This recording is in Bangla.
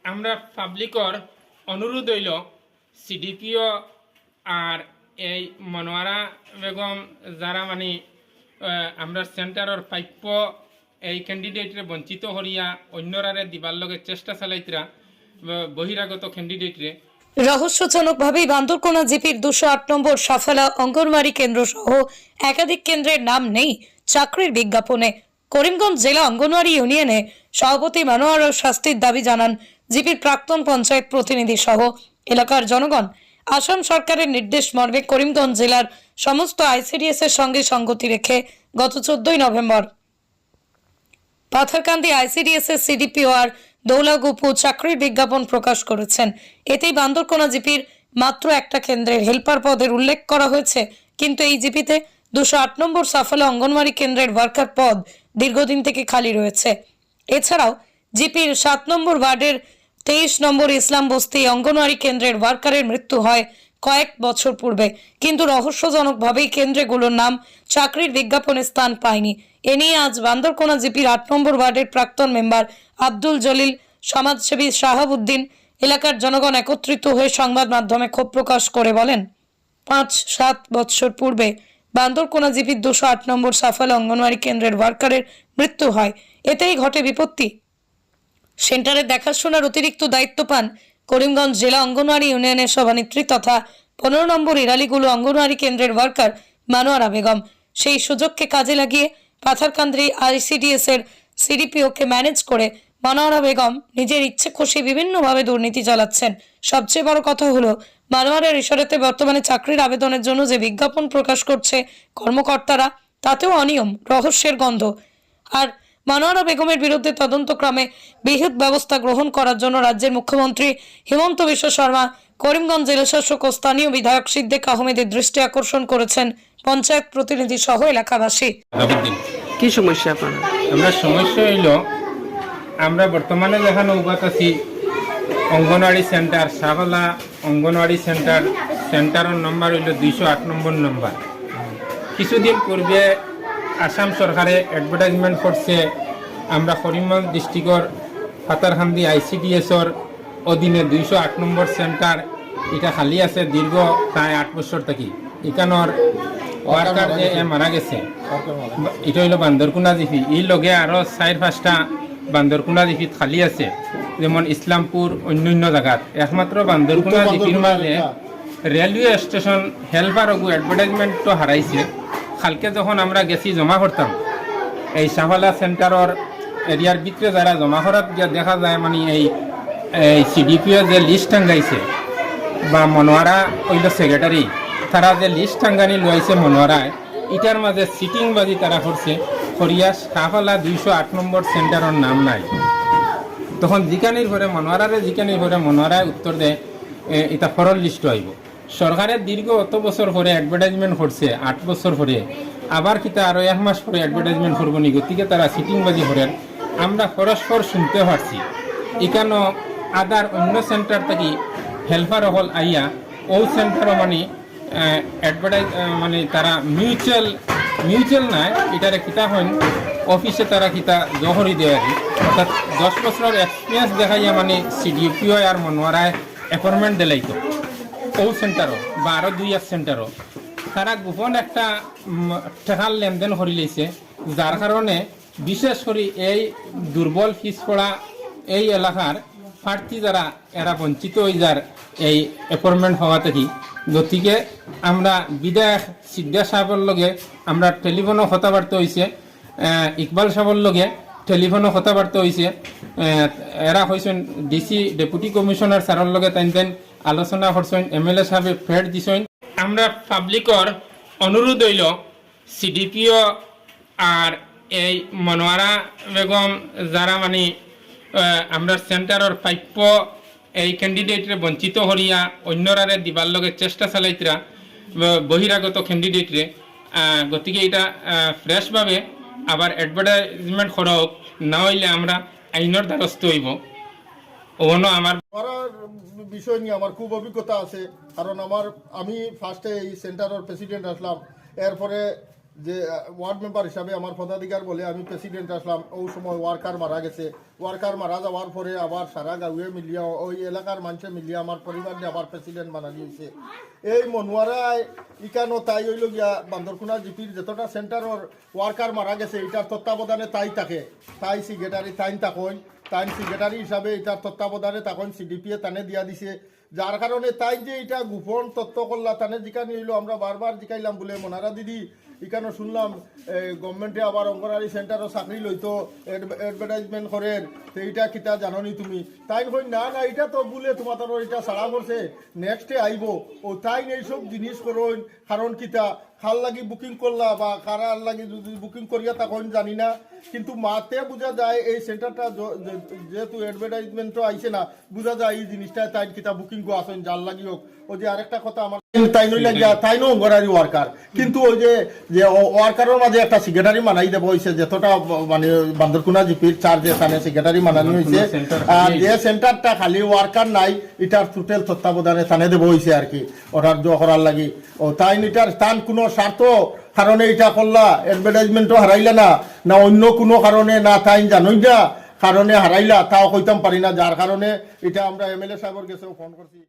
আমরা পাবলিকর অনুরোধ হইল সিডিপিও আর এই মনোয়ারা বেগম যারা মানে আমরা সেন্টারের প্রাপ্য এই ক্যান্ডিডেটরে বঞ্চিত হরিয়া অন্যরারে দিবার লগে চেষ্টা চালাইতরা বহিরাগত ক্যান্ডিডেটরে রহস্যজনকভাবেই বান্দরকোনা জিপির 208 নম্বর সাফালা অঙ্গনওয়াড়ি কেন্দ্র সহ একাধিক কেন্দ্রের নাম নেই চাকরির বিজ্ঞাপনে। করিমগঞ্জ জেলা অঙ্গনওয়াড়ি ইউনিয়নে সভাপতি মনোয়ারা শাস্তির দাবি জানান জিপির প্রাক্তন পঞ্চায়েত প্রতিনিধি সহ এলাকার জনগণ। আসাম সরকারের নির্দেশ মর্মে করিমগঞ্জ জেলার সমস্ত আইসিডিএস এর সঙ্গে সঙ্গতি রেখে গত 14 নভেম্বর পাথারকান্দি আইসিডিএস এর সিডিপিও আর দৌলাগুপু চাকরির বিজ্ঞাপন প্রকাশ করেছেন। এতেই বান্দরকোনা জিপির মাত্র একটা কেন্দ্রের হেল্পার পদের উল্লেখ করা হয়েছে, কিন্তু এই জিপিতে 208 নম্বর সাফালা অঙ্গনওয়াড়ি কেন্দ্রের ওয়ার্কার পদ দীর্ঘদিন থেকে খালি রয়েছে। এছাড়াও জিপির 7 নম্বর ওয়ার্ডের 23 নম্বর ইসলাম বস্তি অঙ্গনওয়াড়ি কেন্দ্রের ওয়ার্কারের মৃত্যু হয় কয়েক বছর পূর্বে, কিন্তু রহস্যজনকভাবেই কেন্দ্রগুলোর নাম চাকরির বিজ্ঞাপনে স্থান পায়নি। এ নিয়ে আজ বান্দরকোনা জিপির 8 নম্বর ওয়ার্ডের প্রাক্তন মেম্বার আব্দুল জলিল, সমাজসেবী শাহাবুদ্দিন, এলাকার জনগণ একত্রিত হয়ে সংবাদ মাধ্যমে ক্ষোভ প্রকাশ করে বলেন, 5-7 বছর পূর্বে বান্দরকোনা জিপির 208 নম্বর সাফালা অঙ্গনওয়াড়ি কেন্দ্রের ওয়ার্কারের মৃত্যু হয়। এতেই ঘটে বিপত্তি। সেন্টারের দেখাশোনার অতিরিক্ত দায়িত্ব পান করিমগঞ্জ জেলা অঙ্গনওয়াড়ি ইউনিয়নের সভানেত্রী তথা 15 নম্বর ইরালিগুলো অঙ্গনওয়াড়ি কেন্দ্রের ওয়ার্কার মনোয়ারা বেগম। সেই সুযোগকে কাজে লাগিয়ে পাথারকান্দি আইসিডিএস এর সিডিপিওকে ম্যানেজ করে মনোয়ারা বেগম নিজের ইচ্ছে খুশি বিভিন্নভাবে দুর্নীতি চালাচ্ছেন। সবচেয়ে বড় কথা হলো, মনোয়ারার ইশারাতে বর্তমানে চাকরির আবেদনের জন্য যে বিজ্ঞাপন প্রকাশ করছে কর্মকর্তারা, তাতেও অনিয়ম, রহস্যের গন্ধ। আর মনোয়ারা বেগমের বিরুদ্ধে তদন্তক্রমে বিহিত ব্যবস্থা গ্রহণ করার জন্য রাজ্যের মুখ্যমন্ত্রী হিমন্ত বিশ্ব শর্মা, করিমগঞ্জ জেলা শাসক ও স্থানীয় বিধায়ক সিদ্দিক আহমেদের দৃষ্টি আকর্ষণ করেছেন পঞ্চায়েত প্রতিনিধি সহ এলাকাবাসী। কি সমস্যা আপনার? আমরা সমস্যা হইল, আমরা বর্তমানে যেখানে উপাত আছি অঙ্গনওয়াড়ি সেন্টার সাফালা অঙ্গনওয়াড়ি সেন্টারের নম্বর হইল 208 নম্বর নম্বর। কিছুদিন পূর্বে আসাম সরকারে অ্যাডভার্টাইজমেন্ট করছে আমরা করিমগঞ্জ ডিস্ট্রিক্টর পাথারকান্দি আইসিডিএসর অধীনে 208 নম্বর সেন্টার এটা খালি আছে দীর্ঘ প্রায় 8 বছর থেকে। এখানোর ওয়ার্কার যে মারা গেছে এটা হইল বান্দরকোনা জিপি, এই লগে আরও 4-5টা বান্দরকোনা জিপিত খালি আছে, যেমন ইসলামপুর অন্যান্য জায়গাত। একমাত্র বান্দরকোনা জিপির মাঝে রেলওয়ে স্টেশন হেল্পার অ্যাডভার্টাইজমেন্টটো হারাইছে। কালকে যখন আমরা গেছি জমা করতাম এই সাফালা সেন্টারের এরিয়ার ভিতরে যারা জমা করার গিয়ে দেখা যায় মানে এই সিডিপিও যে লিস্ট টাঙ্গাইছে বা মনোয়ারা হইল সেক্রেটারি, তারা যে লিস্ট টাঙ্গানি লইছে মনোয়ারায়, এটার মাঝে সিটিং বাজি তারা করছে করিয়া সাফালা 208 নম্বর সেন্টারের নাম নাই। তখন জিকানির ঘরে মনোয়ারারে জিকানির ঘরে মনোয়ারায় উত্তর দেয় এটা ফরল লিস্ট আইব। সরকারের দীর্ঘ অত বছর পরে অ্যাডভার্টাইজমেন্ট করছে, 8 বছর পরে আবার কিতা আরও 1 মাস পরে অ্যাডভার্টাইজমেন্ট করবো নি, গতিকে তারা সিটিংবাজি করেন। আমরা পরস্পর শুনতে পারছি এখানে আদার অন্য সেন্টার থেকে হেল্পার হল আইয়া ও সেন্টারও মানে অ্যাডভার্টাইজ মানে তারা মিউচুয়াল নাই, এটারে কিতা হন অফিসে তারা কিতা জহরি দেয় আর কি। অর্থাৎ 10 বছরের এক্সপিরিয়েন্স দেখাইয়া মানে সিডিপিও আর মনোয়ারায় অ্যাপয়েন্টমেন্ট দিলাইতো ও সেন্টারও বা আরও 2 সেন্টারও। তারা গোপন একটা টাকার লেনদেন করে লইছে, যার কারণে বিশেষ করে এই দুর্বল পিছপড়া এই এলাকার প্রার্থী যারা এরা বঞ্চিত হয়ে যার এই অ্যাপয়েন্টমেন্ট হওয়া থেকে। গতিকে আমরা বিধায়ক সিদ্দিক সাহেবের লগে আমরা টেলিফোনও কথাবার্তা হয়েছে, ইকবাল সাহেবের লগে টেলিফোনও কথাবার্তা হয়েছে। এরা হয়েছেন ডিসি ডেপুটি কমিশনার স্যারের লগে তাই আলোচনা করছেন, এমএলএ সাহেব ফের দিছেন। আমরা পাবলিকর অনুরোধ হইল সিডিপিও আর এই মনোয়ারা বেগম যারা মানে আমরা সেন্টারের প্রাপ্য এই ক্যান্ডিডেটরে বঞ্চিত হরিয়া অন্যরারে দিবার লগে চেষ্টা চালাইতরা বহিরাগত ক্যান্ডিডেটরে। গতিকে এটা ফ্রেশভাবে আবার অ্যাডভার্টাইজমেন্ট করা হোক, না হইলে আমরা আইনের দ্বারস্থ হইব। ওনো আমার বিষয় নিয়ে আমার খুব অভিজ্ঞতা আছে, কারণ আমি ফার্স্টে এই সেন্টারের প্রেসিডেন্ট আসলাম, এরপরে যে ওয়ার্ড মেম্বার হিসাবে আমার পদাধিকার বলে আমি প্রেসিডেন্ট আসলাম। ওই সময় ওয়ার্কার মারা গেছে, ওয়ার্কার মারা যাওয়ার পরে আবার সারা গাঁয়ে মিলিয়া ওই এলাকার মানুষে মিলিয়া আমার পরিবার নিয়ে আবার প্রেসিডেন্ট বানানি হয়েছে। এই মনোয়ারায় ইকানো তাই হইল গিয়া বান্দরকুনা জিপির যতটা সেন্টারের ওয়ার্কার মারা গেছে এটার তত্ত্বাবধানে তাই থাকে, তাই সেক্রেটারি তাই তাকইন, তাই সেক্রেটারি হিসাবে এটার তত্ত্বাবধানে তখন সিডিপিএ তানে দিয়া দিছে। যার কারণে তাই যে এটা গোপন তত্ত্ব করলা তানে জিকানি হইলো আমরা বারবার জিকাইলাম বলে মনারা দিদি এখানে শুনলাম গভর্নমেন্টে আবার অঙ্গনওয়াড়ি সেন্টারও চাকরি লইতো এডভার্টাইজমেন্ট করেন, তো এইটা কিতা জাননি তুমি? তাই কই না না এটা তো বলে তোমার এটা ছাড়া করছে নেক্সটে আইব ও তাই এইসব জিনিস করুন। কারণ কিতা খাল লাগি বুকিং করলা বা কারার লাগি যদি বুকিং করিয়া তখন জানি না, কিন্তু মাতে বোঝা যায় এই সেন্টারটা যেহেতু অ্যাডভার্টাইজমেন্টও আইছে না, বোঝা যায় এই জিনিসটা তাই কিতা বুকিং গো আসেন যার লাগি হোক। ও যে আরেকটা কথা আমার তাই নই লাগিয়া তাই নো অঙ্গনওয়াড়ি ওয়ার্কার, কিন্তু ওই যে ওয়ার্কারের মাঝে একটা সেক্রেটারি মানাই দেবো হয়েছে যতটা মানে বান্দরকুনা জিপির চার্জে স্থানে সেক্রেটারি মানানো হয়েছে। আর যে সেন্টারটা খালি ওয়ার্কার নাই এটার টোটাল তত্ত্বাবধানে স্থানে দেবো হয়েছে আর কি অর্ডার করার লাগি। ও তাই এটার স্থান কোনো স্বার্থ কারণে এটা করলা অ্যাডভার্টাইজমেন্টও হারাইলা না, না অন্য কোনো কারণে না তাই জানোই না কারণে হারাইলা তাও কইতাম পারি না, যার কারণে এটা আমরা এমএলএ সাহেবের কাছেও ফোন করছি।